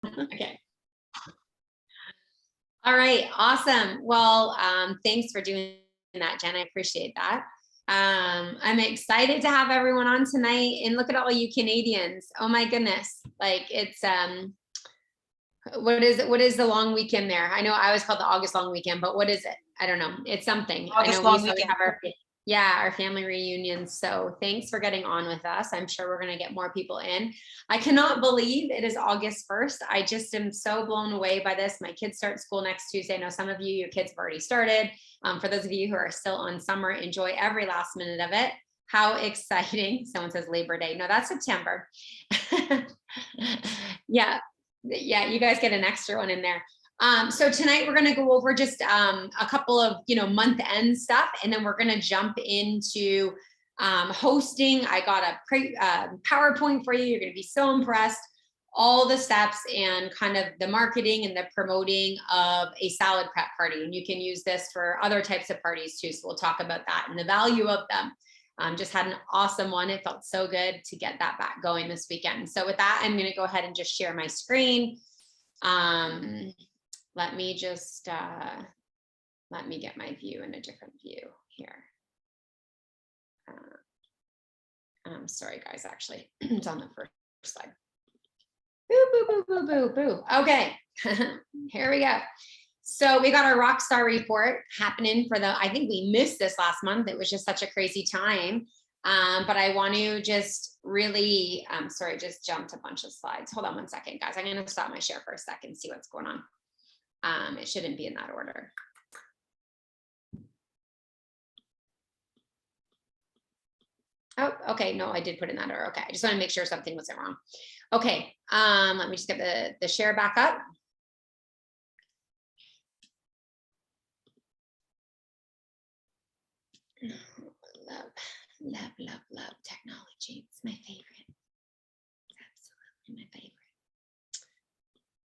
Okay. All right. Awesome. Well, thanks for doing that, Jen. I appreciate that. I'm excited to have everyone on tonight, and look at all you Canadians. Oh my goodness. Like it's, what is it? What is the long weekend there? I know I always call it the August long weekend, but what is it? I don't know. It's something. I know August we long saw we weekend. have our, yeah, our family reunions. So thanks for getting on with us. I'm sure we're going to get more people in. I cannot believe it is August 1st. I just am so blown away by this. My kids start school next Tuesday. I know some of you, your kids have already started. For those of you who are still on summer, enjoy every last minute of it. How exciting. Someone says Labor Day. No, that's September. Yeah. Yeah, you guys get an extra one in there. So tonight we're going to go over just a couple of month end stuff, and then we're going to jump into hosting. I got a PowerPoint for you. You're going to be so impressed. All the steps and kind of the marketing and the promoting of a salad prep party, and you can use this for other types of parties too. So we'll talk about that and the value of them. Just had an awesome one. It felt so good to get that back going this weekend. So with that, I'm going to go ahead and just share my screen. Let me just, let me get my view in a different view here. I'm sorry, guys, actually, it's on the first slide. Boo, boo, boo, boo, boo, boo. Okay, here we go. So we got our Rockstar report happening for I think we missed this last month. It was just such a crazy time. But I want to just really, sorry, just jumped a bunch of slides. Hold on one second, guys. I'm going to stop my share for a second, see what's going on. It shouldn't be in that order. Oh, okay. No, I did put in that order. Okay. I just want to make sure something wasn't wrong. Okay. Let me just get the share back up. Love technology. It's my favorite. It's absolutely my favorite.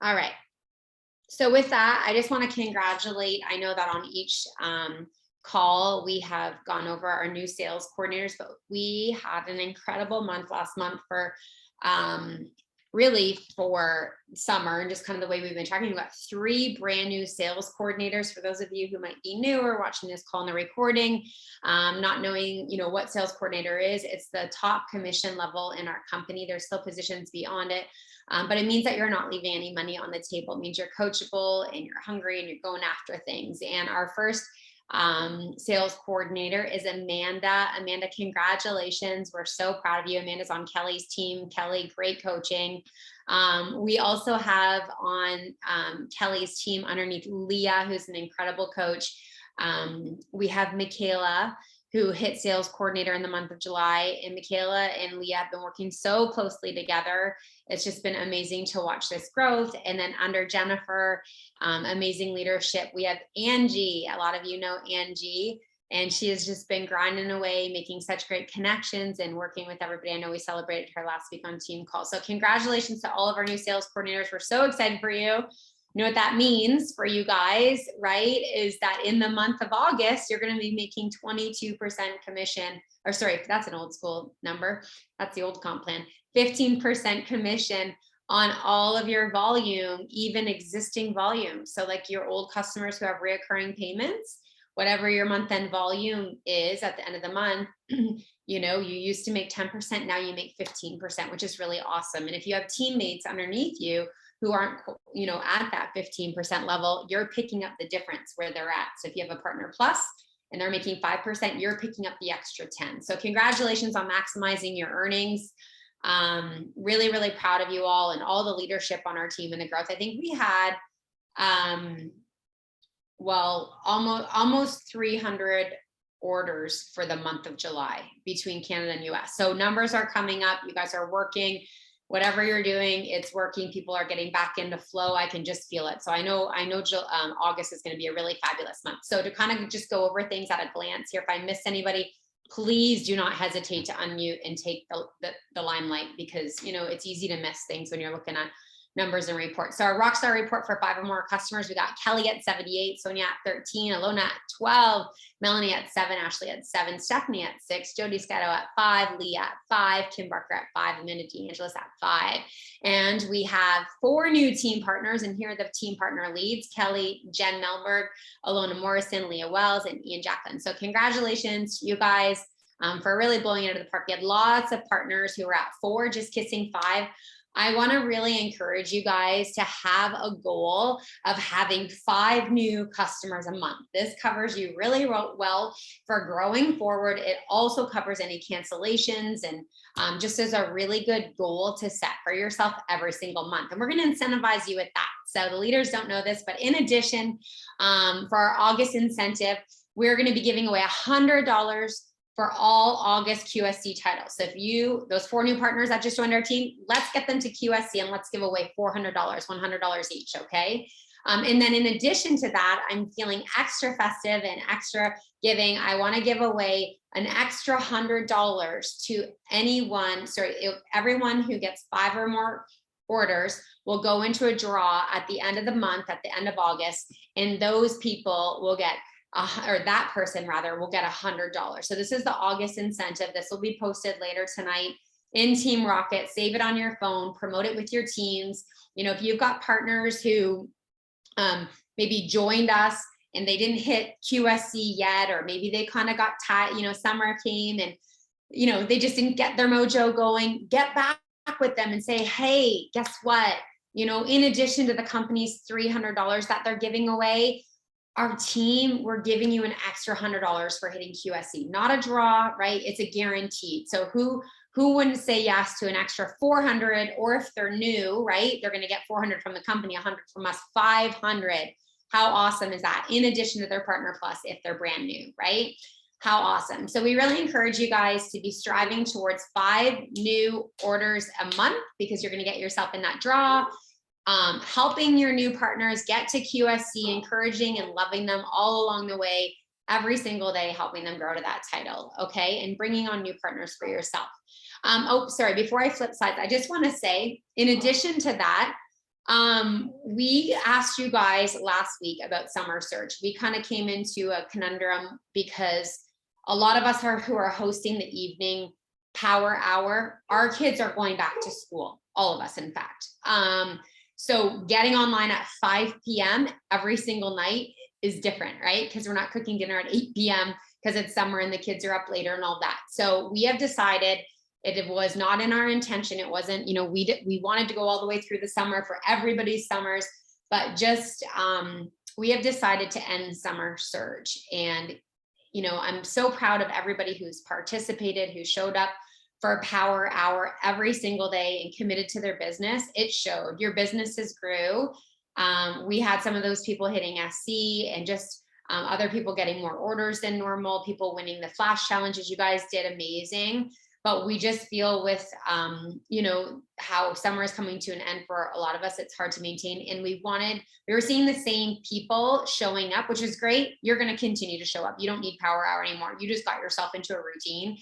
All right. So with that, I just want to congratulate. I know that on each call, we have gone over our new sales coordinators, but we had an incredible month last month for really for summer, and just kind of the way we've been talking about 3 brand new sales coordinators. For those of you who might be new or watching this call in the recording, not knowing what sales coordinator is, it's the top commission level in our company. There's still positions beyond it, but it means that you're not leaving any money on the table. It means you're coachable and you're hungry and you're going after things. And our first sales coordinator is Amanda. Amanda, congratulations. We're so proud of you. Amanda's on Kelly's team. Kelly, great coaching. We also have on Kelly's team underneath Leah, who's an incredible coach. We have Michaela, who hit sales coordinator in the month of July, and Michaela and Leah have been working so closely together. It's just been amazing to watch this growth. And then under Jennifer, amazing leadership, we have Angie. A lot of you know Angie, and she has just been grinding away, making such great connections and working with everybody. I know we celebrated her last week on team call. So congratulations to all of our new sales coordinators. We're so excited for you. You know what that means for you guys, right? Is that in the month of August, you're going to be making 22% commission, or sorry, that's an old school number. That's the old comp plan. 15% commission on all of your volume, even existing volume. So like your old customers who have reoccurring payments, whatever your month end volume is at the end of the month, you used to make 10%, now you make 15%, which is really awesome. And if you have teammates underneath you who aren't, at that 15% level, you're picking up the difference where they're at. So if you have a partner plus and they're making 5%, you're picking up the extra 10. So congratulations on maximizing your earnings. Really, really proud of you all and all the leadership on our team and the growth. I think we had, almost 300 orders for the month of July between Canada and US. So numbers are coming up. You guys are working. Whatever you're doing, it's working. People are getting back into flow. I can just feel it. So I know August is going to be a really fabulous month. So to kind of just go over things at a glance here, if I missed anybody, please do not hesitate to unmute and take the limelight, because it's easy to miss things when you're looking at numbers and reports. So our Rockstar report for 5 or more customers, we got Kelly at 78, Sonia at 13, Alona at 12, Melanie at 7, Ashley at 7, Stephanie at 6, Jody Scotto at 5, Leah at 5, Kim Barker at 5, Amanda DeAngelis at 5. And we have 4 new team partners, and here are the team partner leads: Kelly, Jen Melberg, Alona Morrison, Leah Wells, and Ian Jacqueline. So congratulations to you guys for really blowing it out of the park. We had lots of partners who were at 4, just kissing 5. I want to really encourage you guys to have a goal of having 5 new customers a month. This covers you really well for growing forward. It also covers any cancellations, and just as a really good goal to set for yourself every single month. And we're going to incentivize you with that. So the leaders don't know this, but in addition, for our August incentive, we're going to be giving away $100 for all August QSC titles. So if those 4 new partners that just joined our team, let's get them to QSC and let's give away $400, $100 each, okay? And then in addition to that, I'm feeling extra festive and extra giving. I wanna give away an extra $100 to everyone who gets 5 or more orders will go into a draw at the end of the month, at the end of August, and those people will get that person rather will get $100. So this is the August incentive. This will be posted later tonight in Team Rocket. Save it on your phone, promote it with your teams. If you've got partners who maybe joined us and they didn't hit QSC yet, or maybe they kind of got tired, summer came and, they just didn't get their mojo going, get back with them and say, hey, guess what? In addition to the company's $300 that they're giving away, our team, we're giving you an extra $100 for hitting QSC, not a draw, right? It's a guaranteed. So who wouldn't say yes to an extra 400, or if they're new, right? They're going to get 400 from the company, 100 from us, 500. How awesome is that? In addition to their Partner Plus, if they're brand new, right? How awesome. So we really encourage you guys to be striving towards 5 new orders a month, because you're going to get yourself in that draw. Helping your new partners get to QSC, encouraging and loving them all along the way, every single day, helping them grow to that title, okay? And bringing on new partners for yourself. Before I flip slides, I just want to say, in addition to that, we asked you guys last week about Summer Surge. We kind of came into a conundrum because a lot of us who are hosting the evening power hour, our kids are going back to school, all of us, in fact. So getting online at 5 p.m. every single night is different, right? Because we're not cooking dinner at 8 p.m. because it's summer and the kids are up later and all that. So we have decided, it was not in our intention. It wasn't, we wanted to go all the way through the summer for everybody's summers, but just we have decided to end Summer Surge. And, I'm so proud of everybody who's participated, who showed up for a power hour every single day and committed to their business. It showed. Your businesses grew. We had some of those people hitting SC, and just other people getting more orders than normal, people winning the flash challenges. You guys did amazing. But we just feel with, how summer is coming to an end for a lot of us, it's hard to maintain. And we were seeing the same people showing up, which is great. You're going to continue to show up. You don't need power hour anymore. You just got yourself into a routine.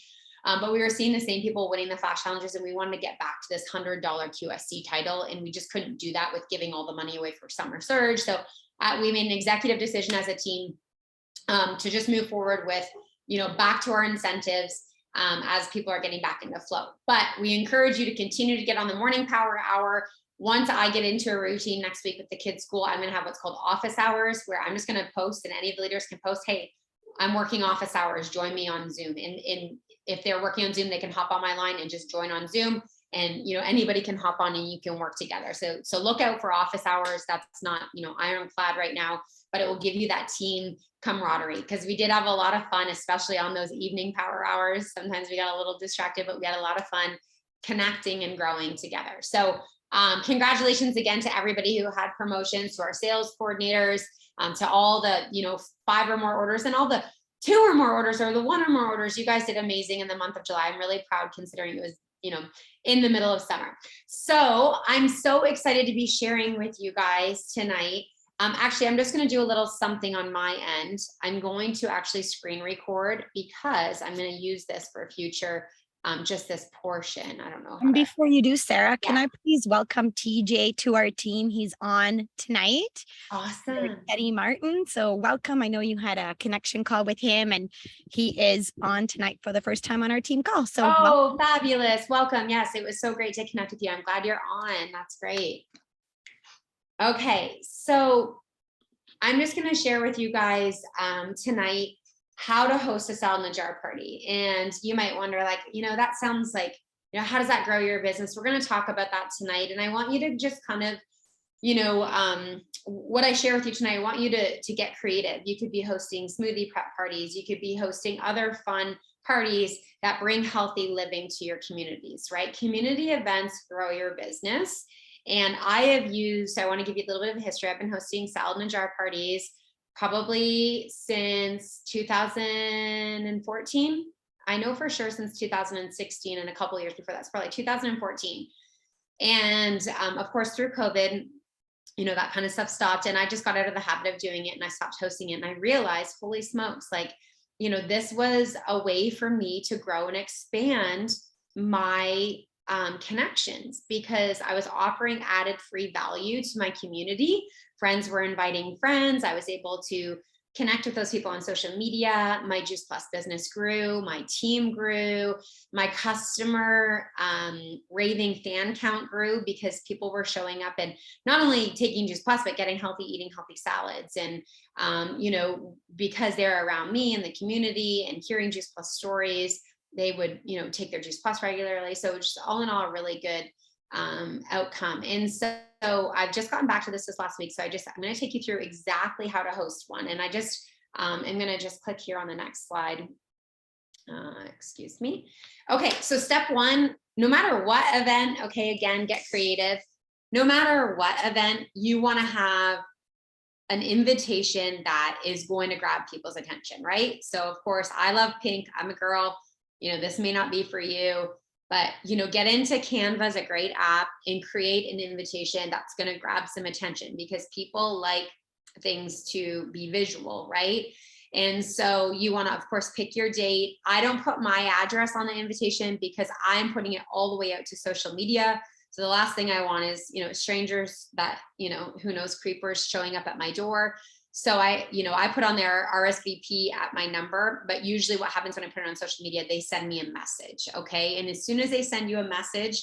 But we were seeing the same people winning the flash challenges, and we wanted to get back to this $100 QSC title. And we just couldn't do that with giving all the money away for Summer Surge. So we made an executive decision as a team to just move forward with, back to our incentives as people are getting back into flow. But we encourage you to continue to get on the morning power hour. Once I get into a routine next week with the kids' school, I'm going to have what's called office hours, where I'm just going to post, and any of the leaders can post, hey, I'm working office hours, join me on Zoom. And if they're working on Zoom, they can hop on my line and just join on Zoom. And, anybody can hop on and you can work together. So look out for office hours. That's not, ironclad right now, but it will give you that team camaraderie, because we did have a lot of fun, especially on those evening power hours. Sometimes we got a little distracted, but we had a lot of fun connecting and growing together. So congratulations again to everybody who had promotions, to our sales coordinators, to all the, 5 or more orders, and all the 2 or more orders, or the 1 or more orders. You guys did amazing in the month of July. I'm really proud, considering it was, in the middle of summer. So I'm so excited to be sharing with you guys tonight. Actually, I'm just going to do a little something on my end. I'm going to actually screen record, because I'm going to use this for future just this portion. I don't know how And to. before you do, Sarah, can Yeah. I please welcome TJ to our team? He's on tonight. Awesome. Eddie Martin. So welcome. I know you had a connection call with him and he is on tonight for the first time on our team call. So Oh, fabulous. Welcome. Yes, it was so great to connect with you. I'm glad you're on. That's great. Okay, so I'm just going to share with you guys tonight how to host a salad in a jar party. And you might wonder, like, that sounds like, how does that grow your business? We're going to talk about that tonight. And I want you to just kind of, what I share with you tonight, I want you to get creative. You could be hosting smoothie prep parties. You could be hosting other fun parties that bring healthy living to your communities, right? Community events grow your business. And I want to give you a little bit of history. I've been hosting salad in a jar parties probably since 2014. I know for sure since 2016 and a couple of years before that's probably 2014. And of course, through COVID, that kind of stuff stopped. And I just got out of the habit of doing it and I stopped hosting it. And I realized, holy smokes, like, this was a way for me to grow and expand my connections because I was offering added free value to my community. Friends were inviting friends. I was able to connect with those people on social media. My Juice Plus business grew, my team grew, my customer raving fan count grew because people were showing up and not only taking Juice Plus, but getting healthy, eating healthy salads. And, because they're around me in the community and hearing Juice Plus stories, they would, take their Juice Plus regularly. So just all in all, a really good outcome. And so I've just gotten back to this last week. So I'm going to take you through exactly how to host one. And I'm going to just click here on the next slide. Excuse me. Okay. So step one, no matter what event, okay, again, get creative. No matter what event, you want to have an invitation that is going to grab people's attention, right? So of course, I love pink. I'm a girl. This may not be for you. But, get into Canva is a great app and create an invitation that's going to grab some attention because people like things to be visual, right? And so you want to, of course, pick your date. I don't put my address on the invitation because I'm putting it all the way out to social media. So the last thing I want is, strangers that, who knows, creepers showing up at my door. So I put on their RSVP at my number, but usually what happens when I put it on social media, they send me a message. Okay. And as soon as they send you a message,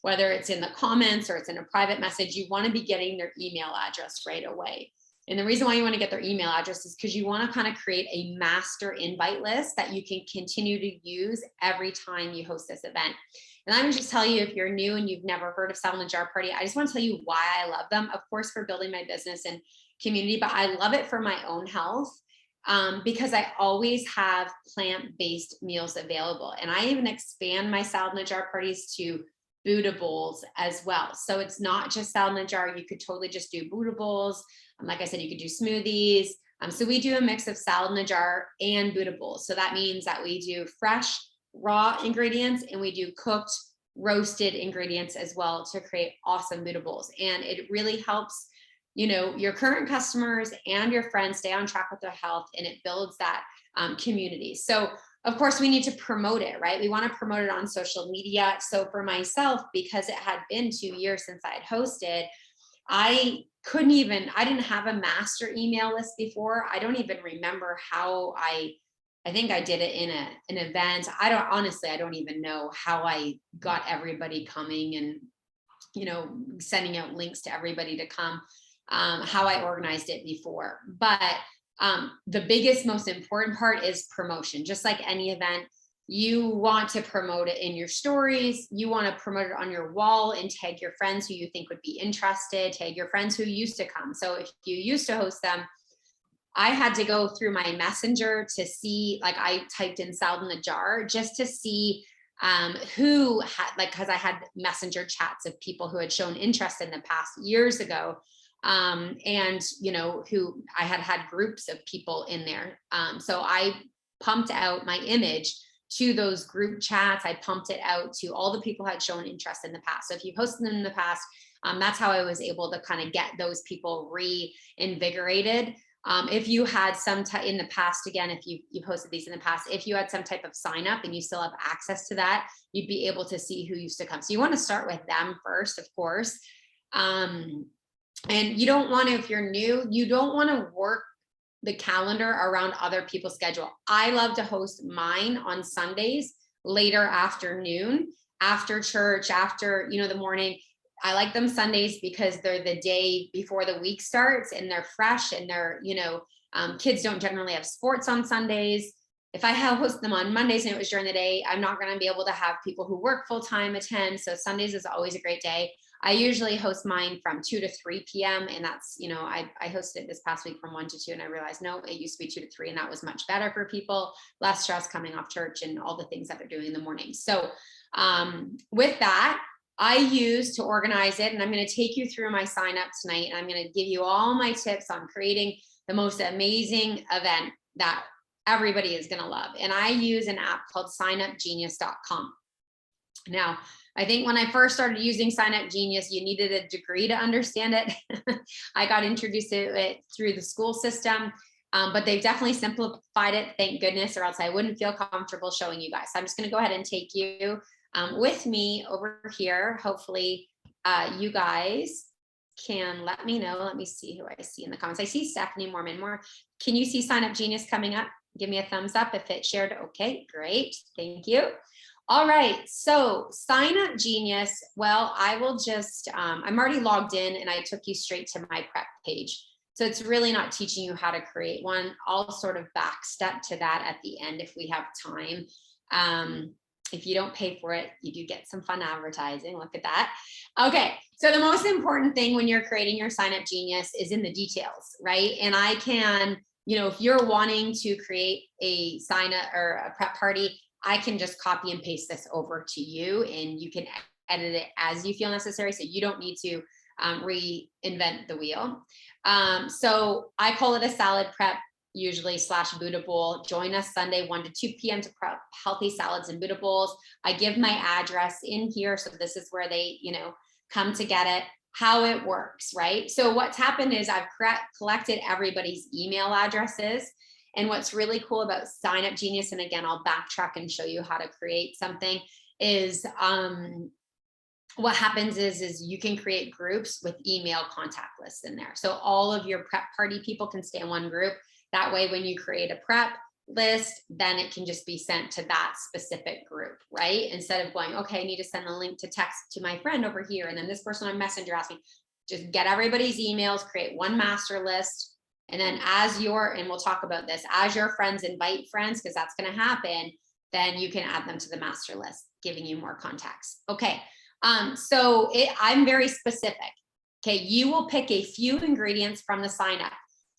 whether it's in the comments or it's in a private message, you want to be getting their email address right away. And the reason why you want to get their email address is because you want to kind of create a master invite list that you can continue to use every time you host this event. And I would just tell you, if you're new and you've never heard of Salad in a Jar Party, I just want to tell you why I love them. Of course, for building my business and community, but I love it for my own health because I always have plant-based meals available. And I even expand my Salad in a Jar parties to Buddha bowls as well. So it's not just salad in a jar. You could totally just do Buddha bowls. Like I said, you could do smoothies. So we do a mix of salad in a jar and Buddha bowls. So that means that we do fresh, raw ingredients and we do cooked, roasted ingredients as well to create awesome Buddha bowls. And it really helps, your current customers and your friends stay on track with their health, and it builds that community. So of course we need to promote it, right? We want to promote it on social media. So for myself, because it had been 2 years since I had hosted, I didn't have a master email list before. I don't even remember how I think I did it in an event. I don't even know how I got everybody coming and, sending out links to everybody to come, how I organized it before. But the biggest, most important part is promotion. Just like any event, you want to promote it in your stories. You want to promote it on your wall and tag your friends who you think would be interested, tag your friends who used to come. So if you used to host them, I had to go through my messenger to see, like I typed in salad in a jar just to see who had, because I had messenger chats of people who had shown interest in the past years ago. And who I had groups of people in there. So I pumped out my image to those group chats. I pumped it out to all the people who had shown interest in the past. So if you've hosted them in the past, that's how I was able to kind of get those people reinvigorated. If you had some in the past, again, if you've hosted these in the past, if you had some type of sign up and you still have access to that, you'd be able to see who used to come. So you want to start with them first, of course. And you don't want to, if you're new, you don't want to work the calendar around other people's schedule. I love to host mine on Sundays, later afternoon, after church, after, the morning. I like them Sundays because they're the day before the week starts and they're fresh and they're, kids don't generally have sports on Sundays. If I host them on Mondays and it was during the day, I'm not going to be able to have people who work full time attend. So Sundays is always a great day. I usually host mine from 2 to 3 p.m. And that's, I hosted it this past week from 1 to 2. And I realized, no, it used to be 2 to 3. And that was much better for people, less stress coming off church and all the things that they're doing in the morning. So with that, I use to organize it. And I'm going to take you through my sign up tonight. And I'm going to give you all my tips on creating the most amazing event that everybody is going to love. And I use an app called signupgenius.com. Now, I think when I first started using Sign Up Genius, you needed a degree to understand it. I got introduced to it through the school system, but they've definitely simplified it, thank goodness, or else I wouldn't feel comfortable showing you guys. So I'm just going to go ahead and take you with me over here. Hopefully you guys can let me know. Let me see who I see in the comments. I see Stephanie Mormon. Can you see Sign Up Genius coming up? Give me a thumbs up if it shared. Okay, great. Thank you. All right, so Sign Up Genius. Well, I will just, I'm already logged in and I took you straight to my prep page. So it's really not teaching you how to create one. I'll sort of back step to that at the end if we have time. If you don't pay for it, you do get some fun advertising. Look at that. Okay, so the most important thing when you're creating your Sign Up Genius is in the details, right? And I can, if you're wanting to create a sign up or a prep party, I can just copy and paste this over to you and you can edit it as you feel necessary. So you don't need to reinvent the wheel. So I call it a salad prep, usually / Buddha bowl. Join us Sunday, 1 to 2 p.m. to prep healthy salads and Buddha bowls. I give my address in here. So this is where they, come to get it, how it works, right? So what's happened is I've collected everybody's email addresses. And what's really cool about Sign Up Genius, and again, I'll backtrack and show you how to create something, is what happens is you can create groups with email contact lists in there. So all of your prep party people can stay in one group. That way, when you create a prep list, then it can just be sent to that specific group, right? Instead of going, okay, I need to send a link to text to my friend over here. And then this person on Messenger asked me, just get everybody's emails, create one master list. And then and we'll talk about this, as your friends invite friends, because that's going to happen, then you can add them to the master list, giving you more contacts. Okay. So I'm very specific. Okay. You will pick a few ingredients from the sign up.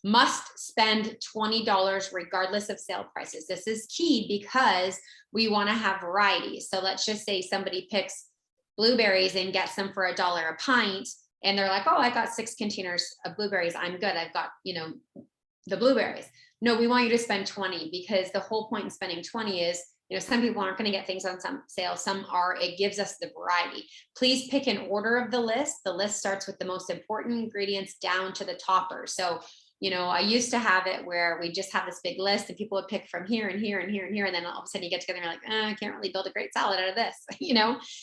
Must spend $20 regardless of sale prices. This is key because we want to have variety. So let's just say somebody picks blueberries and gets them for $1 a pint. And they're like, oh, I got 6 containers of blueberries. I'm good. I've got, the blueberries. No, we want you to spend 20 because the whole point in spending 20 is, some people aren't going to get things on some sale. Some are. It gives us the variety. Please pick an order of the list. The list starts with the most important ingredients down to the topper. So, I used to have it where we just have this big list and people would pick from here and here and here and here. And then all of a sudden you get together and you're like, I can't really build a great salad out of this,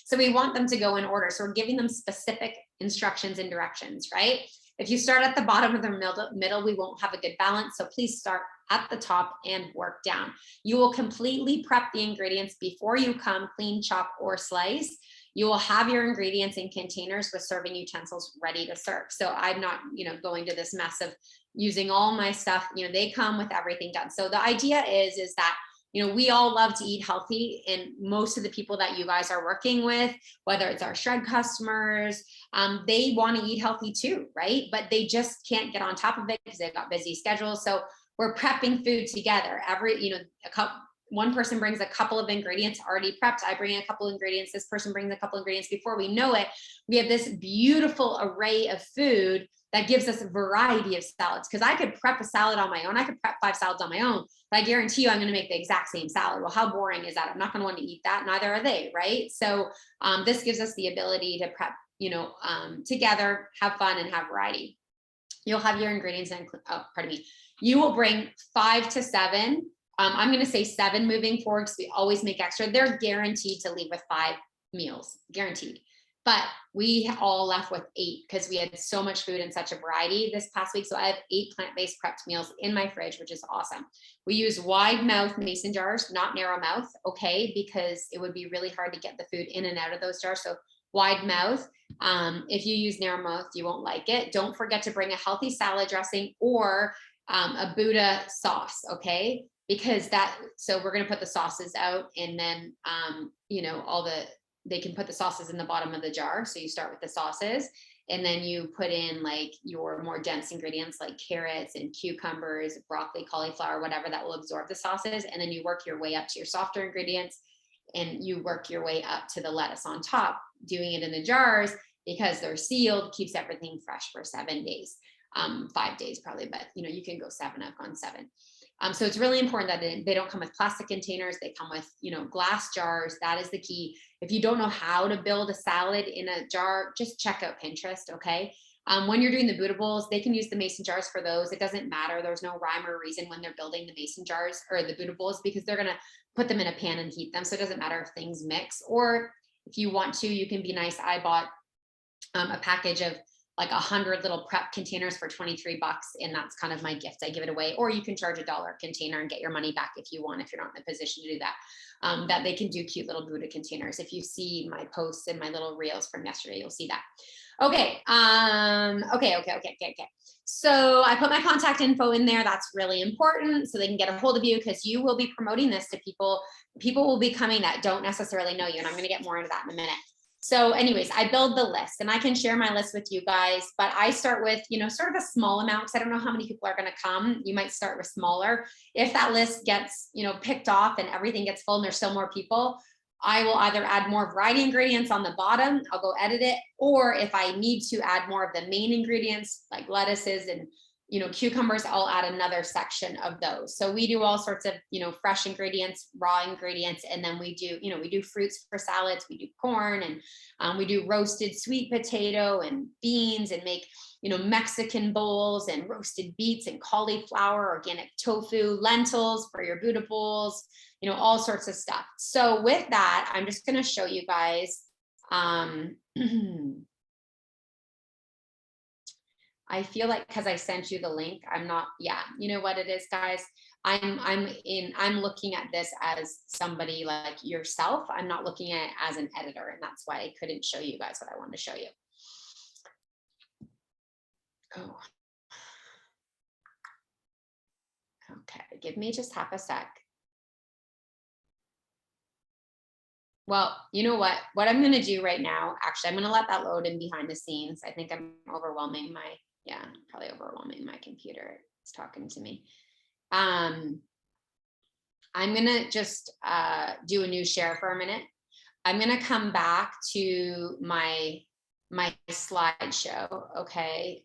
So we want them to go in order. So we're giving them specific instructions and directions, right? If you start at the bottom of the middle, we won't have a good balance. So please start at the top and work down. You will completely prep the ingredients before you come, clean, chop, or slice. You will have your ingredients in containers with serving utensils ready to serve. So I'm not, going to this mess of using all my stuff. They come with everything done. So the idea is that, we all love to eat healthy, and most of the people that you guys are working with, whether it's our Shred customers, they want to eat healthy too, right? But they just can't get on top of it because they've got busy schedules. So we're prepping food together. One person brings a couple of ingredients already prepped. I bring a couple of ingredients. This person brings a couple of ingredients. Before we know it, we have this beautiful array of food that gives us a variety of salads. Because I could prep a salad on my own. I could prep 5 salads on my own, but I guarantee you I'm going to make the exact same salad. Well, how boring is that? I'm not going to want to eat that. Neither are they, right? So this gives us the ability to prep, together, have fun, and have variety. you'll have your ingredients and, oh, pardon me. You will bring 5 to 7. I'm going to say 7 moving forward because we always make extra. They're guaranteed to leave with 5 meals, guaranteed. But we all left with 8 because we had so much food and such a variety this past week. So I have 8 plant-based prepped meals in my fridge, which is awesome. We use wide mouth mason jars, not narrow mouth, okay, because it would be really hard to get the food in and out of those jars. So wide mouth. If you use narrow mouth, you won't like it. Don't forget to bring a healthy salad dressing or a Buddha sauce, okay? Because so we're going to put the sauces out, and then, they can put the sauces in the bottom of the jar. So you start with the sauces, and then you put in like your more dense ingredients like carrots and cucumbers, broccoli, cauliflower, whatever that will absorb the sauces. And then you work your way up to your softer ingredients, and you work your way up to the lettuce on top. Doing it in the jars because they're sealed keeps everything fresh for 7 days. 5 days probably, but you can go 7. I've gone 7. So it's really important that they don't come with plastic containers. They come with, glass jars. That is the key. If you don't know how to build a salad in a jar, just check out Pinterest. Okay. When you're doing the Buddha bowls, they can use the mason jars for those. It doesn't matter. There's no rhyme or reason when they're building the mason jars or the Buddha bowls, because they're going to put them in a pan and heat them. So it doesn't matter if things mix, or if you want to, you can be nice. I bought a package of like 100 little prep containers for $23. And that's kind of my gift. I give it away, or you can charge $1 a container and get your money back if you want, if you're not in a position to do that. That they can do cute little Buddha containers. If you see my posts and my little reels from yesterday, you'll see that. Okay. Okay. So I put my contact info in there. That's really important so they can get a hold of you, because you will be promoting this to people. People will be coming that don't necessarily know you. And I'm going to get more into that in a minute. So anyways, I build the list, and I can share my list with you guys, but I start with, sort of a small amount, because I don't know how many people are going to come. You might start with smaller. If that list gets, picked off and everything gets full and there's still more people, I will either add more variety ingredients on the bottom. I'll go edit it. Or if I need to add more of the main ingredients like lettuces and cucumbers, I'll add another section of those. So we do all sorts of, fresh ingredients, raw ingredients. And then we do fruits for salads. We do corn, and we do roasted sweet potato and beans, and make, Mexican bowls and roasted beets and cauliflower, organic tofu, lentils for your Buddha bowls, all sorts of stuff. So with that, I'm just going to show you guys, I feel like because I sent you the link, I'm not, you know what it is, guys. I'm looking at this as somebody like yourself. I'm not looking at it as an editor, and that's why I couldn't show you guys what I wanted to show you. Oh. Okay, give me just half a sec. Well, you know what I'm going to do right now, actually, I'm going to let that load in behind the scenes. I think I'm overwhelming probably overwhelming my computer. It's talking to me. I'm going to just do a new share for a minute. I'm going to come back to my slideshow. Okay.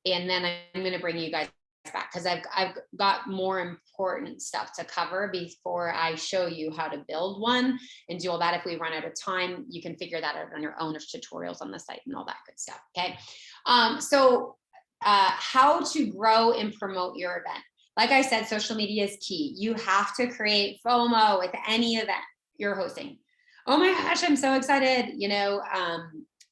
And then I'm going to bring you guys back, because I've got more important stuff to cover before I show you how to build one and do all that. If we run out of time, you can figure that out on your own. There's tutorials on the site and all that good stuff. Okay. So how to grow and promote your event. Like I said, social media is key. You have to create FOMO with any event you're hosting. Oh my gosh, I'm so excited.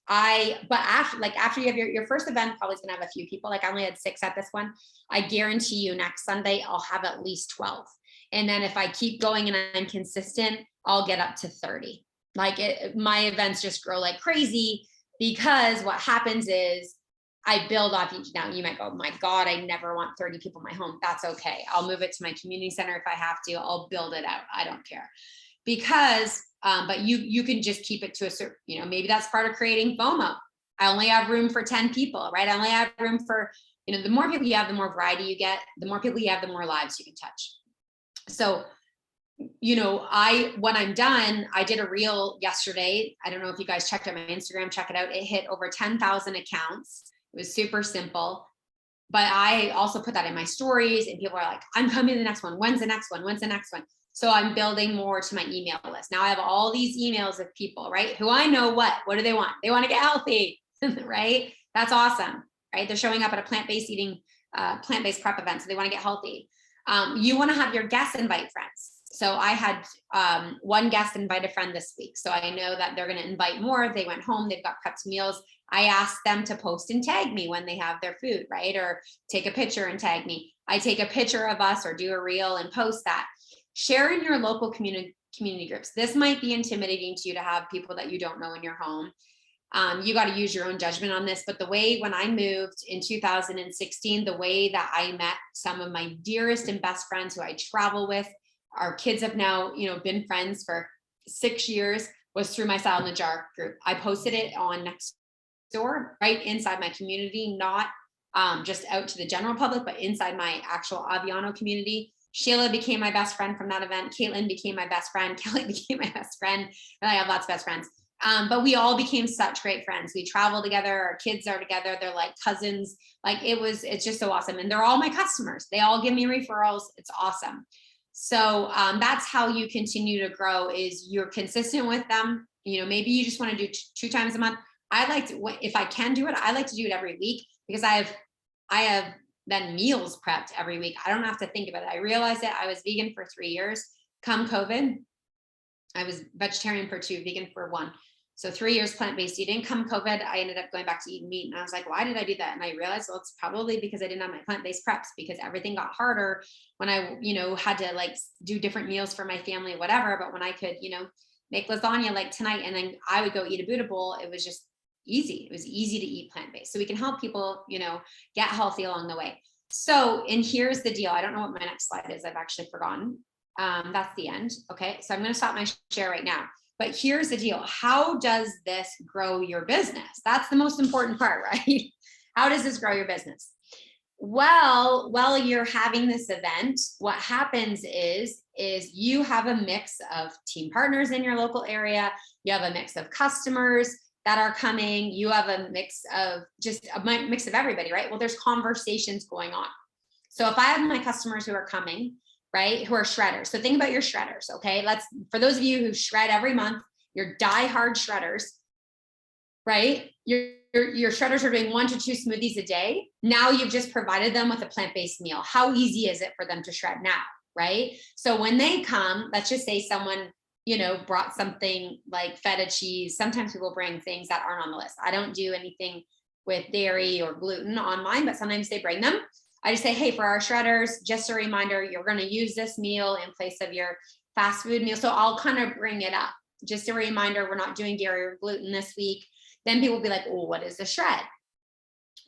After you have your first event, probably gonna have a few people. Like I only had 6 at this one. I guarantee you next Sunday, I'll have at least 12. And then if I keep going and I'm consistent, I'll get up to 30. My events just grow like crazy, because what happens is I build off each. Now you might go, my God, I never want 30 people in my home. That's okay. I'll move it to my community center if I have to. I'll build it out. I don't care. Because but you can just keep it to a certain, maybe that's part of creating FOMO. I only have room for 10 people, right? I only have room for, the more people you have, the more variety you get, the more people you have, the more lives you can touch. So, when I'm done, I did a reel yesterday. I don't know if you guys checked out my Instagram, check it out. It hit over 10,000 accounts. It was super simple. But I also put that in my stories, and people are like, I'm coming to the next one. When's the next one? When's the next one? So I'm building more to my email list. Now I have all these emails of people, right? Who I know what do they want? They want to get healthy. right? That's awesome, right? They're showing up at a plant-based eating, plant-based prep event, so they want to get healthy. You want to have your guests invite friends. So I had one guest invite a friend this week. So I know that they're going to invite more. They went home, they've got prepped meals. I asked them to post and tag me when they have their food, right? Or take a picture and tag me. I take a picture of us or do a reel and post that. Share in your local community groups. This might be intimidating to you to have people that you don't know in your home. You got to use your own judgment on this. But the way when I moved in 2016, the way that I met some of my dearest and best friends who I travel with, our kids have now, been friends for 6 years, was through my Salad in a Jar group. I posted it on Nextdoor, right inside my community, not just out to the general public, but inside my actual Aviano community. Sheila became my best friend from that event. Caitlin became my best friend. Kelly became my best friend. And I have lots of best friends. But we all became such great friends. We travel together. Our kids are together. They're like cousins. Like it's just so awesome. And they're all my customers. They all give me referrals. It's awesome. So that's how you continue to grow, is you're consistent with them. Maybe you just want to do 2 times a month. I like to, if I can do it, I like to do it every week, because I have then meals prepped every week. I don't have to think about it. I realized that I was vegan for 3 years. Come COVID, I was vegetarian for 2, vegan for 1. So 3 years plant-based eating. Come COVID, I ended up going back to eating meat. And I was like, why did I do that? And I realized, well, it's probably because I didn't have my plant-based preps, because everything got harder when I, had to like do different meals for my family, whatever. But when I could, make lasagna like tonight, and then I would go eat a Buddha bowl, it was just easy. It was easy to eat plant-based. So we can help people, get healthy along the way. So, and here's the deal. I don't know what my next slide is. I've actually forgotten. That's the end. Okay. So I'm going to stop my share right now. But here's the deal. How does this grow your business? That's the most important part, right? How does this grow your business? Well, while you're having this event, what happens is you have a mix of team partners in your local area. You have a mix of customers that are coming. You have a mix of everybody, right? Well, there's conversations going on. So if I have my customers who are coming, right, who are shredders. So think about your shredders, okay? For those of you who shred every month, you're die-hard shredders, right? Your shredders are doing 1 to 2 smoothies a day. Now you've just provided them with a plant-based meal. How easy is it for them to shred now, right? So when they come, let's just say someone, brought something like feta cheese. Sometimes people bring things that aren't on the list. I don't do anything with dairy or gluten on mine, but sometimes they bring them. I just say, hey, for our shredders, just a reminder, you're going to use this meal in place of your fast food meal. So I'll kind of bring it up. Just a reminder, we're not doing dairy or gluten this week. Then people will be like, oh, what is a shred?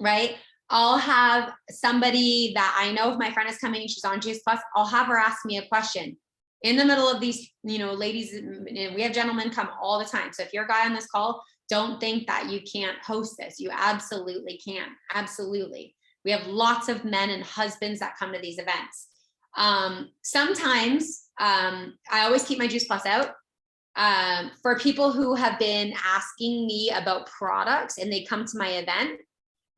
Right? I'll have somebody that I know, if my friend is coming and she's on GS Plus, I'll have her ask me a question in the middle of these, ladies, and we have gentlemen come all the time. So if you're a guy on this call, don't think that you can't host this. You absolutely can. Absolutely. We have lots of men and husbands that come to these events. Sometimes I always keep my Juice Plus out. For people who have been asking me about products and they come to my event,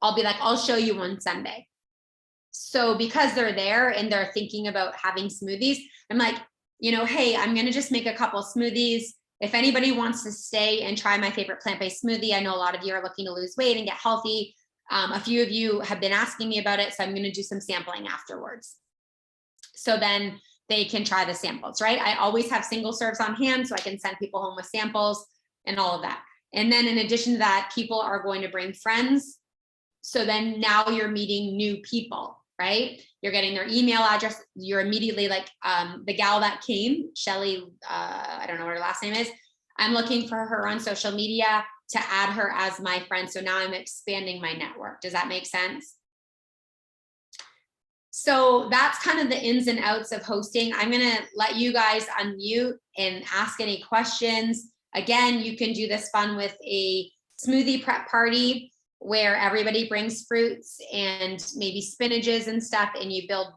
I'll be like, I'll show you on Sunday. So because they're there and they're thinking about having smoothies, I'm like, hey, I'm going to just make a couple smoothies. If anybody wants to stay and try my favorite plant-based smoothie, I know a lot of you are looking to lose weight and get healthy. A few of you have been asking me about it, so I'm going to do some sampling afterwards. So then they can try the samples, right? I always have single serves on hand, so I can send people home with samples and all of that. And then in addition to that, people are going to bring friends. So then now you're meeting new people, right? You're getting their email address. You're immediately like the gal that came, Shelly, I don't know what her last name is. I'm looking for her on social media to add her as my friend. So now I'm expanding my network. Does that make sense? So that's kind of the ins and outs of hosting. I'm going to let you guys unmute and ask any questions. Again, you can do this fun with a smoothie prep party where everybody brings fruits and maybe spinaches and stuff, and you build,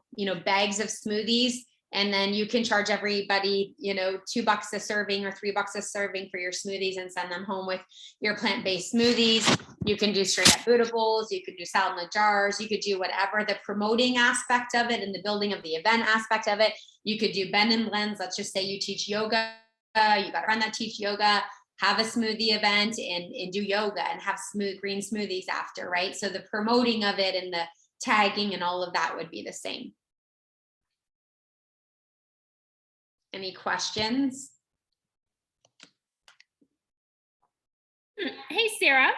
bags of smoothies. And then you can charge everybody, $2 a serving or $3 a serving for your smoothies and send them home with your plant-based smoothies. You can do straight up Buddha bowls. You could do salad in the jars. You could do whatever, the promoting aspect of it and the building of the event aspect of it. You could do bend and blends. Let's just say you teach yoga. You got a friend that teach yoga. have a smoothie event and do yoga and have green smoothies after, right? So the promoting of it and the tagging and all of that would be the same. Any questions? Hey, Sarah.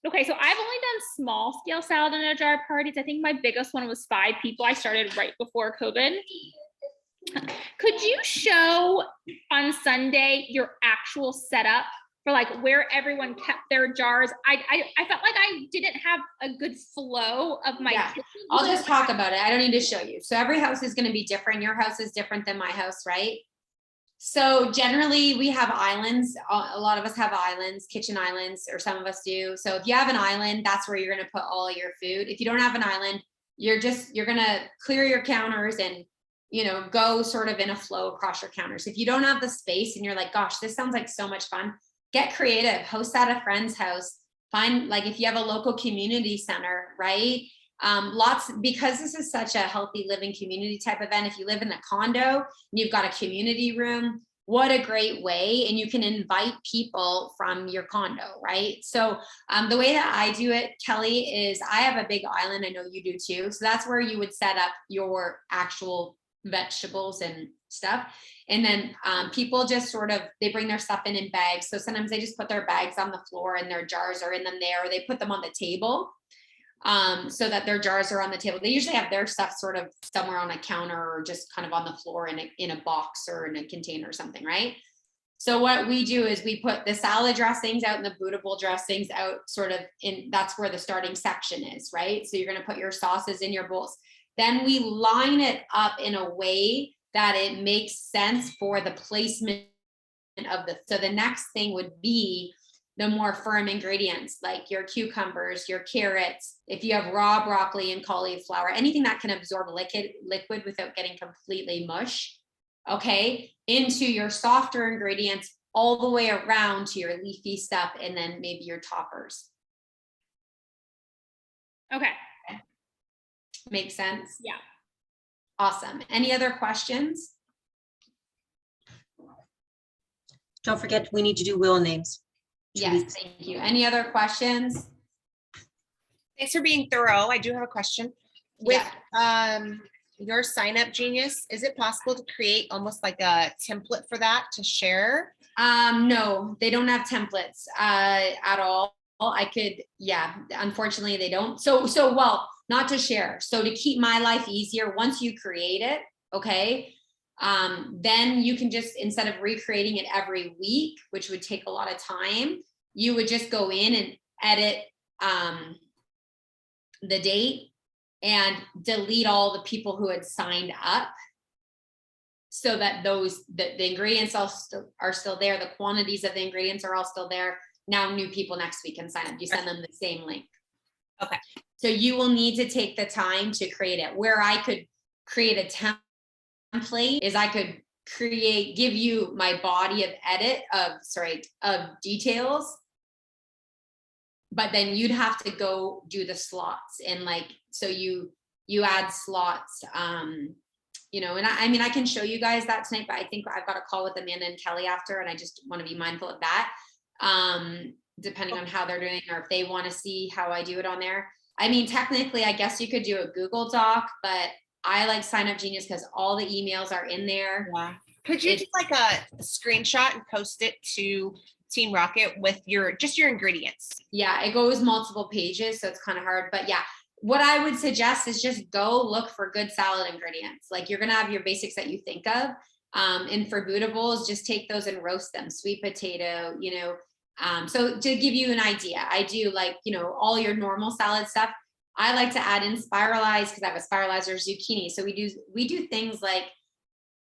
Okay, so I've only done small scale salad in a jar parties. I think my biggest one was 5 people. I started right before COVID. Could you show on Sunday your actual setup for like where everyone kept their jars? I felt like I didn't have a good flow of my kitchen. I'll just talk about it. I don't need to show you. So every house is going to be different. Your house is different than my house, right? So generally we have islands. A lot of us have islands, kitchen islands, or some of us do. So if you have an island, that's where you're going to put all your food. If you don't have an island, you're going to clear your counters and, you know, go sort of in a flow across your counters. If you don't have the space and you're like, gosh, this sounds like so much fun, get creative, host at a friend's house, find, like, if you have a local community center, right? Because this is such a healthy living community type event. If you live in a condo and you've got a community room, what a great way. And you can invite people from your condo, right? So the way that I do it, Kelly, is I have a big island. I know you do too. So that's where you would set up your actual vegetables and stuff. And then people just sort of, they bring their stuff in bags. So sometimes they just put their bags on the floor and their jars are in them there, or they put them on the table. So that their jars are on the table. They usually have their stuff sort of somewhere on a counter or just kind of on the floor in a box or in a container or something, right? So what we do is we put the salad dressings out and the Bootable dressings out sort of in, that's where the starting section is, right? So you're going to put your sauces in your bowls. Then we line it up in a way that it makes sense for the placement of so the next thing would be the more firm ingredients, like your cucumbers, your carrots, if you have raw broccoli and cauliflower, anything that can absorb liquid without getting completely mush, okay, into your softer ingredients all the way around to your leafy stuff, and then maybe your toppers. Okay. Makes sense? Yeah. Awesome. Any other questions? Don't forget, we need to do will names. Yes, thank you. Any other questions? Thanks for being thorough. I do have a question. With your sign up Genius, is it possible to create almost like a template for that to share? No, they don't have templates at all. I could, unfortunately they don't. So well, not to share. So to keep my life easier, once you create it, okay, then you can just, instead of recreating it every week, which would take a lot of time, you would just go in and edit the date and delete all the people who had signed up, so that the ingredients are still there. The quantities of the ingredients are all still there. Now new people next week can sign up. You send them the same link. Okay. So you will need to take the time to create it. Where I could create a template is I could give you my body of details, but then you'd have to go do the slots, and so you add slots, and I mean, I can show you guys that tonight, but I think I've got a call with Amanda and Kelly after, and I just want to be mindful of that, depending on how they're doing, or if they want to see how I do it on there. I mean, technically, I guess you could do a Google Doc, but I like Sign Up Genius because all the emails are in there. Yeah. Could you do like a screenshot and post it to Team Rocket with your ingredients? Yeah, it goes multiple pages, so it's kind of hard, but yeah. What I would suggest is just go look for good salad ingredients. Like, you're gonna have your basics that you think of. And for Bootables, just take those and roast them. Sweet potato, so to give you an idea, I do all your normal salad stuff. I like to add in spiralized, because I have a spiralizer zucchini. So we do things like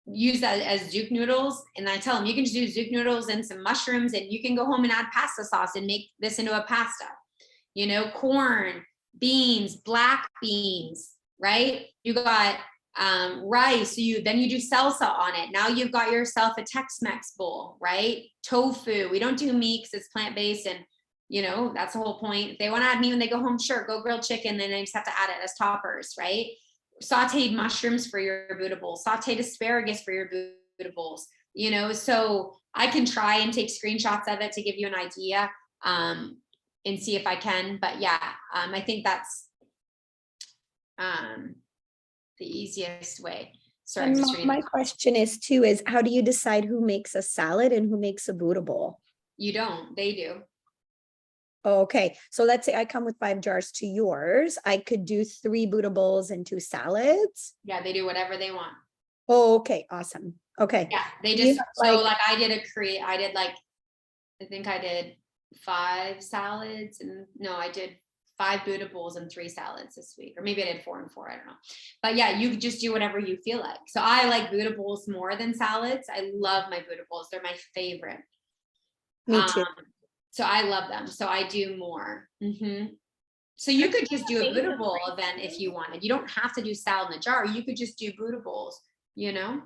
use that as Zook noodles. And I tell them, you can just do Zook noodles and some mushrooms, and you can go home and add pasta sauce and make this into a pasta. Corn, beans, black beans, right? You got rice, then you do salsa on it. Now you've got yourself a Tex-Mex bowl, right? Tofu. We don't do meat because it's plant-based, and that's the whole point. If they want to add meat when they go home, sure, go grilled chicken, then they just have to add it as toppers, right? Sauteed mushrooms for your Bootables, sauteed asparagus for your Bootables, you know, so I can try and take screenshots of it to give you an idea, and see if I can, but yeah, I think that's, the easiest way. Sorry, I'm And just my reading. my question is too, is how do you decide who makes a salad and who makes a Buddha bowl? You don't, they do. Okay, so let's say I come with 5 jars to yours. I could do 3 Buddha bowls and 2 salads. Yeah, they do whatever they want. Oh, okay, awesome. Okay. Yeah, they Do you just, have, so like- like I did like, I think I did 5 salads and no, I did 5 Buddha bowls and 3 salads this week, or maybe I did 4 and 4, I don't know. But yeah, you could just do whatever you feel like. So I like Buddha bowls more than salads. I love my Buddha bowls. They're my favorite. Me too. So I love them. So I do more. So you could just do a Amazing. Buddha bowl event if you wanted. You don't have to do salad in a jar. You could just do Buddha bowls, you know?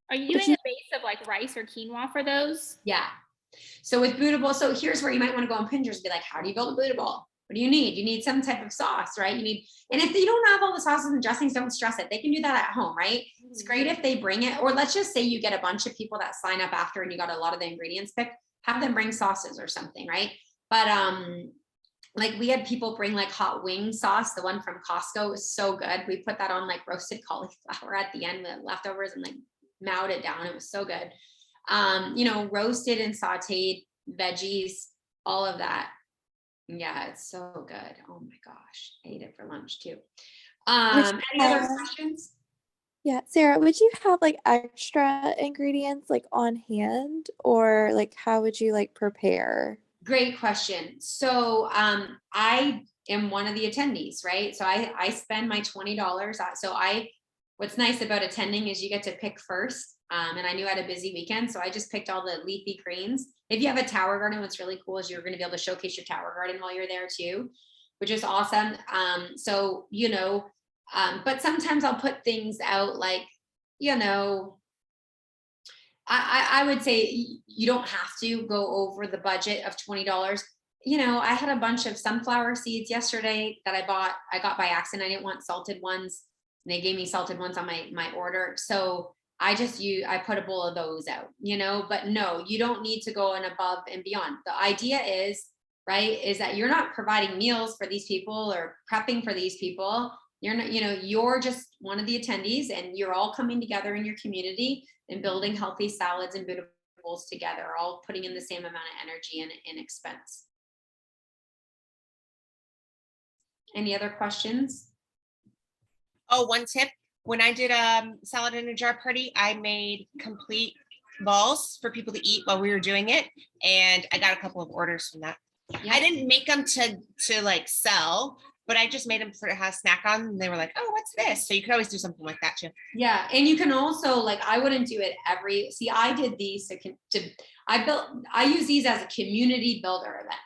Are you doing a base of like rice or quinoa for those? Yeah. So with Buddha bowl, so here's where you might want to go on Pinterest and be like, how do you build a Buddha bowl? What do you need? You need some type of sauce, right? You need, and if you don't have all the sauces and dressings, don't stress it. They can do that at home, right? It's great if they bring it, or let's just say you get a bunch of people that sign up after and you got a lot of the ingredients picked, have them bring sauces or something, right? But like we had people bring like hot wing sauce, the one from Costco was so good. We put that on like roasted cauliflower at the end with leftovers and like mowed it down. It was so good. You know, roasted and sauteed veggies, all of that. Yeah, it's so good. Oh my gosh, I ate it for lunch too. Any other questions? Yeah, Sarah, would you have like extra ingredients like on hand, or like how would you like prepare? Great question. So I am one of the attendees, right? So I spend my $20. What's nice about attending is you get to pick first. And I knew I had a busy weekend, so I just picked all the leafy greens. If you have a tower garden, what's really cool is you're going to be able to showcase your tower garden while you're there too, which is awesome. So, you know, but sometimes I'll put things out like, you know, I would say you don't have to go over the budget of $20. You know, I had a bunch of sunflower seeds yesterday that I got by accident. I didn't want salted ones. And they gave me salted ones on my order. So I put a bowl of those out, you know, but no, you don't need to go and above and beyond. The idea is, right, is that you're not providing meals for these people or prepping for these people. You're not, you know, you're just one of the attendees and you're all coming together in your community and building healthy salads and Buddha bowls together, all putting in the same amount of energy and expense. Any other questions? Oh, one tip. When I did a salad in a jar party, I made complete balls for people to eat while we were doing it. And I got a couple of orders from that. Yeah. I didn't make them to like sell, but I just made them for to have a snack on. And they were like, oh, what's this? So you could always do something like that too. Yeah, and you can also, like, I wouldn't do it I did these I use these as a community builder event.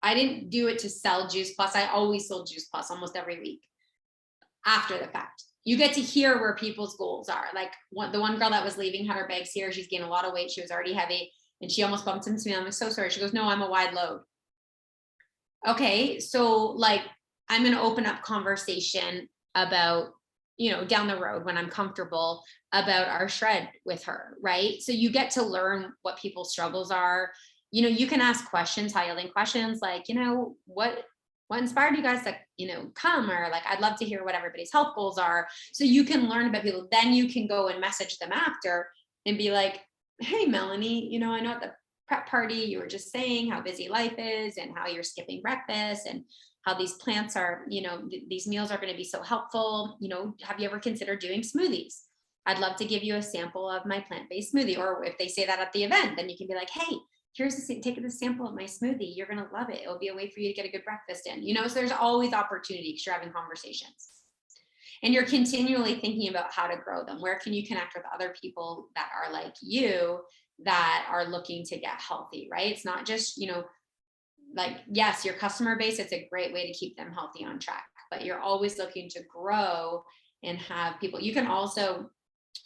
I didn't do it to sell Juice Plus. I always sold Juice Plus almost every week after the fact. You get to hear where people's goals are. Like the one girl that was leaving had her bags here. She's gained a lot of weight. She was already heavy and she almost bumped into me. I'm like, so sorry. She goes, no, I'm a wide load. Okay, so like I'm going to open up conversation about, you know, down the road when I'm comfortable about our shred with her, right? So you get to learn what people's struggles are. You know, you can ask questions, high yielding questions like, you know, what inspired you guys to, you know, come, or like, I'd love to hear what everybody's health goals are. So you can learn about people. Then you can go and message them after and be like, hey, Melanie, you know, I know at the prep party, you were just saying how busy life is and how you're skipping breakfast and how these plants are, you know, these meals are going to be so helpful. You know, have you ever considered doing smoothies? I'd love to give you a sample of my plant-based smoothie. Or if they say that at the event, then you can be like, hey, take a sample of my smoothie. You're going to love it. It'll be a way for you to get a good breakfast in, you know, so there's always opportunity because you're having conversations and you're continually thinking about how to grow them. Where can you connect with other people that are like you that are looking to get healthy, right? It's not just, you know, like, yes, your customer base, it's a great way to keep them healthy on track, but you're always looking to grow and have people. You can also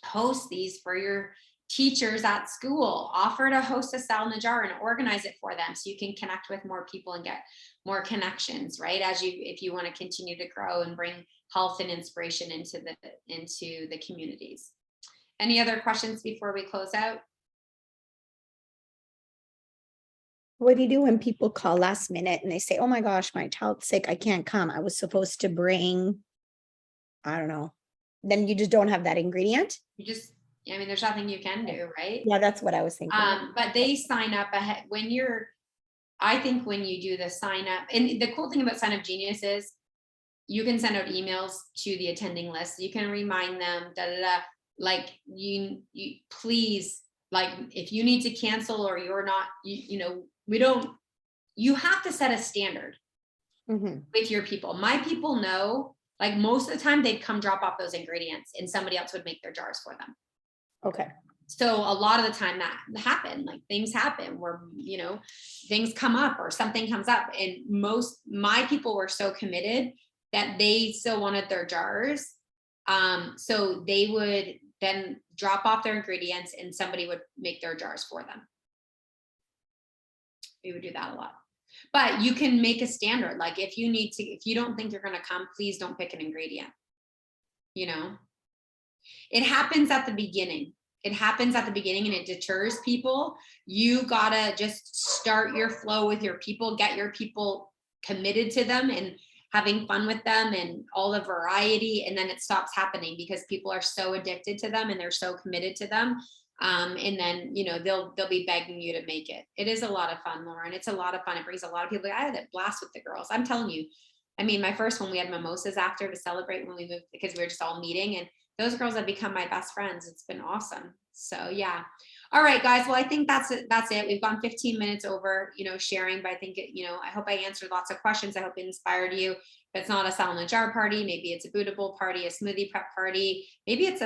host these for your teachers at school, offer to host a salad in the jar and organize it for them so you can connect with more people and get more connections, right? If you want to continue to grow and bring health and inspiration into the communities. Any other questions before we close out? What do you do when people call last minute and they say, oh my gosh, my child's sick, I can't come. I was supposed to bring, I don't know. Then you just don't have that ingredient? You just, I mean, there's nothing you can do, right? Yeah, that's what I was thinking. But they sign up ahead when I think when you do the sign up, and the cool thing about Sign Up Genius is you can send out emails to the attending list. You can remind them, like you please, like if you need to cancel or you're not, you have to set a standard Mhm. with your people. My people know, like most of the time they'd come drop off those ingredients and somebody else would make their jars for them. Okay. So a lot of the time that happen, like things happen where, things come up or something comes up, and my people were so committed that they still wanted their jars. So they would then drop off their ingredients and somebody would make their jars for them. We would do that a lot. But you can make a standard. Like if you don't think you're going to come, please don't pick an ingredient. It happens at the beginning. And it deters people. You gotta just start your flow with your people, get your people committed to them and having fun with them and all the variety. And then it stops happening because people are so addicted to them and they're so committed to them. And then, they'll be begging you to make it. It is a lot of fun, Lauren. It's a lot of fun. It brings a lot of people. I had a blast with the girls. I'm telling you. I mean, my first one, we had mimosas after to celebrate when we moved because we were just all meeting, and those girls have become my best friends. It's been awesome. So yeah. All right, guys. Well, I think that's it. We've gone 15 minutes over, sharing, but I think, I hope I answered lots of questions. I hope it inspired you. If it's not a salad in a jar party, maybe it's a bootable party, a smoothie prep party. Maybe it's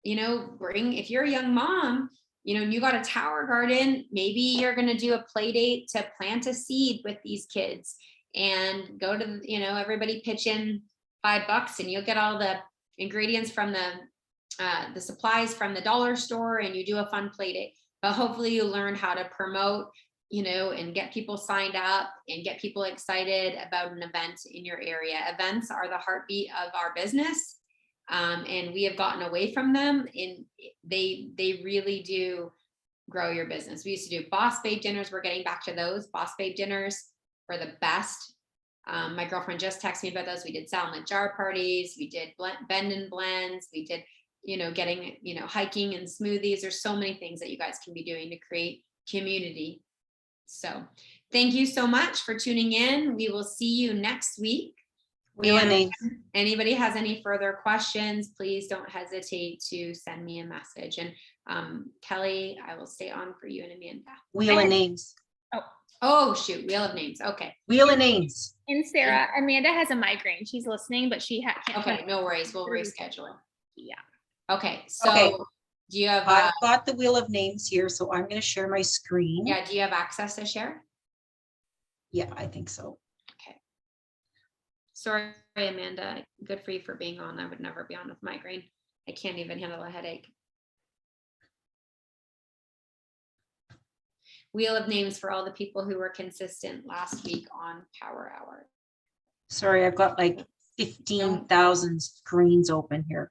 if you're a young mom, you got a tower garden, maybe you're going to do a play date to plant a seed with these kids and go to, everybody pitch in $5 and you'll get all the ingredients from the supplies from the dollar store, and you do a fun play date. But hopefully you learn how to promote, and get people signed up and get people excited about an event in your area. Events are the heartbeat of our business. And we have gotten away from them, and they really do grow your business. We used to do Boss Babe dinners. We're getting back to those. Boss Babe dinners were the best. My girlfriend just texted me about those. We did salad jar parties. We did bend and blends. We did, getting, hiking and smoothies. There's so many things that you guys can be doing to create community. So thank you so much for tuning in. We will see you next week. Wheel of And names. if anybody has any further questions, please don't hesitate to send me a message. And Kelly, I will stay on for you and Amanda. Wheel of names. Oh, shoot. Wheel of names. Okay. Wheel of names. And Sarah, Amanda has a migraine. She's listening, but she can't. Okay. No worries. We'll reschedule. Yeah. Okay. So Okay. do you have, I've got the wheel of names here, so I'm going to share my screen. yeah, do you have access to share? Yeah, I think so. Sorry, Amanda. Good for you for being on. I would never be on with migraine. I can't even handle a headache. Wheel of names for all the people who were consistent last week on Power Hour. Sorry, I've got like 15,000 screens open here.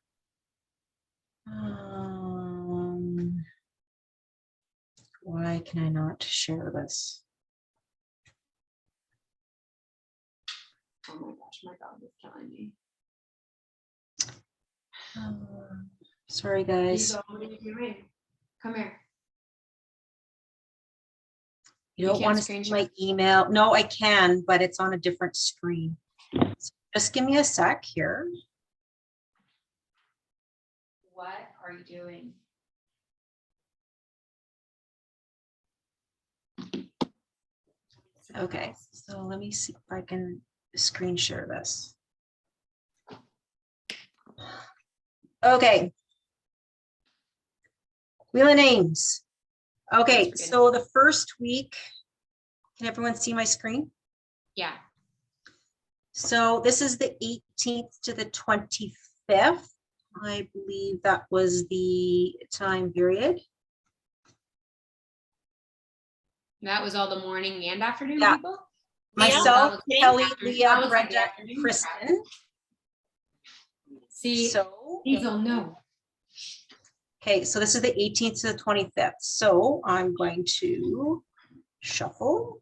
Why can I not share this? Oh my gosh, my dog is killing me. Sorry, guys. What are you doing? Come here. You You don't can't want to see screenshot? my email. No, I can, but it's on a different screen. So just give me a sec here. What are you doing? Okay, so let me see if I can screen share this. Okay. Wheel of names. Okay, That's good. so the first week, can everyone see my screen? Yeah. So this is the 18th to the 25th. I believe that was the time period. That was all the morning and afternoon Yeah. people? Myself, Yeah. Kelly, That Leah, was like the Brenda, afternoon and Kristen. See, So Diesel, no. Okay, so this is the 18th to the 25th. So I'm going to shuffle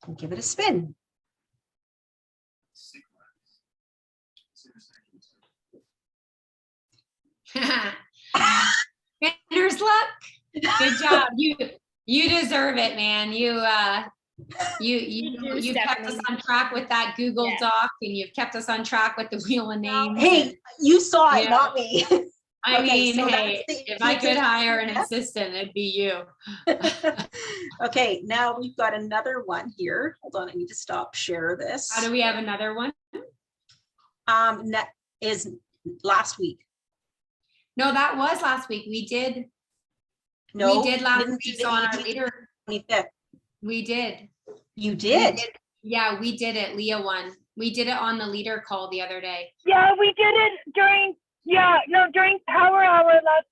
and give it a spin. Beginner's luck. Good job. You deserve it, man. You do, kept us Stephanie. on track with that Google Yeah. Doc, and you've kept us on track with the wheel of names. Hey, and- you saw it, Yeah. not me. I Okay, mean, so that's hey, the if I 18th could to hire an 25th. assistant, it'd be you. Okay, now we've got another one here. Hold on, I need to stop share this. How do we have another one? That is last week. No, that was last week. We did No. did last didn't do week the on our 18th to leader. 25th. We did. You We did? Yeah, we did it. Leah won. We did it on the leader call the other day. Yeah, we did it during Power Hour last.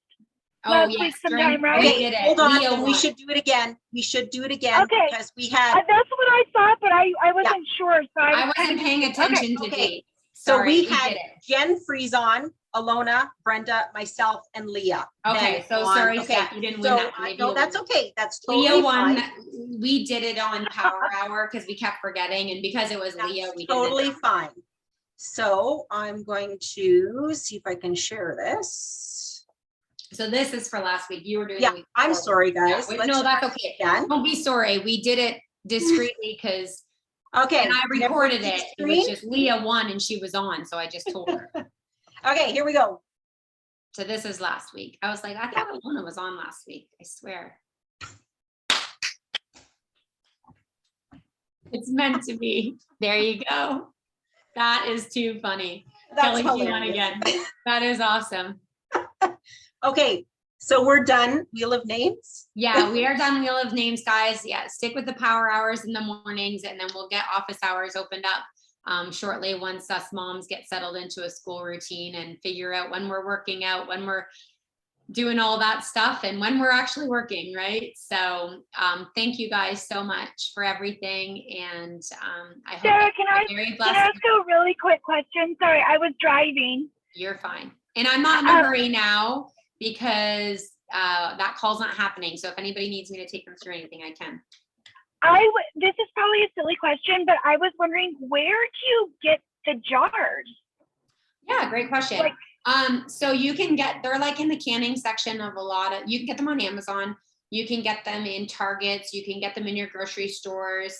Oh, Last yes. week during- sometime, right? we Okay, did it. hold on, Leah then we won. should do it again. We should do it again Okay. because we had, That's what I thought, but I wasn't sure. So I was wasn't kinda paying confused. attention to okay. dates. so Sorry, we did had it. Jen Friesen, Alona, Brenda, myself, and Leah. Okay, Then so on- sorry, okay, Steph, you didn't win so that one. Maybe no, you'll that's win. okay. That's Leah totally won. fine. We did it on Power Hour because we kept forgetting, and because it was Leah, That's we totally did it. fine. So I'm going to see if I can share this. So this is for last week. You were doing. Yeah, the week I'm before. sorry, Yeah, guys. wait, Let's no, that's try okay. again. Don't be sorry. We did it discreetly because, Okay. and I can everyone recorded see the it. It was screen? just Leah won and she was on, so I just told her. Okay, here we go. So this is last week. I was like, I thought Alona was on last week. I swear. It's meant to be. There you go. That is too funny. That's Kelly, you won hilarious. again. That is awesome. Okay, so we're done. Wheel of Names. Yeah, we are done Wheel of Names, guys. Yeah, stick with the power hours in the mornings, and then we'll get office hours opened up shortly once us moms get settled into a school routine and figure out when we're working out, when we're doing all that stuff, and when we're actually working, right? So thank you guys so much for everything, and I hope Sarah, that can you're I very can blessed. I ask a really quick question? Sorry, I was driving. You're fine. And I'm not in a hurry now because that call's not happening. So if anybody needs me to take them through anything, I can. This is probably a silly question, but I was wondering, where do you get the jars? Yeah, great question. Like- So you can get, they're like in the canning section of a lot of, you can get them on Amazon. You can get them in Targets. You can get them in your grocery stores.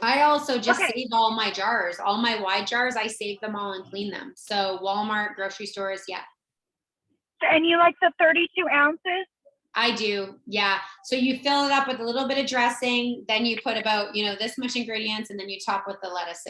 I also just Okay. save all my jars, all my wide jars. I save them all and clean them. So Walmart, grocery stores. Yeah, And you like the 32 ounces? I do. Yeah. So you fill it up with a little bit of dressing, then you put about, this much ingredients, and then you top with the lettuces.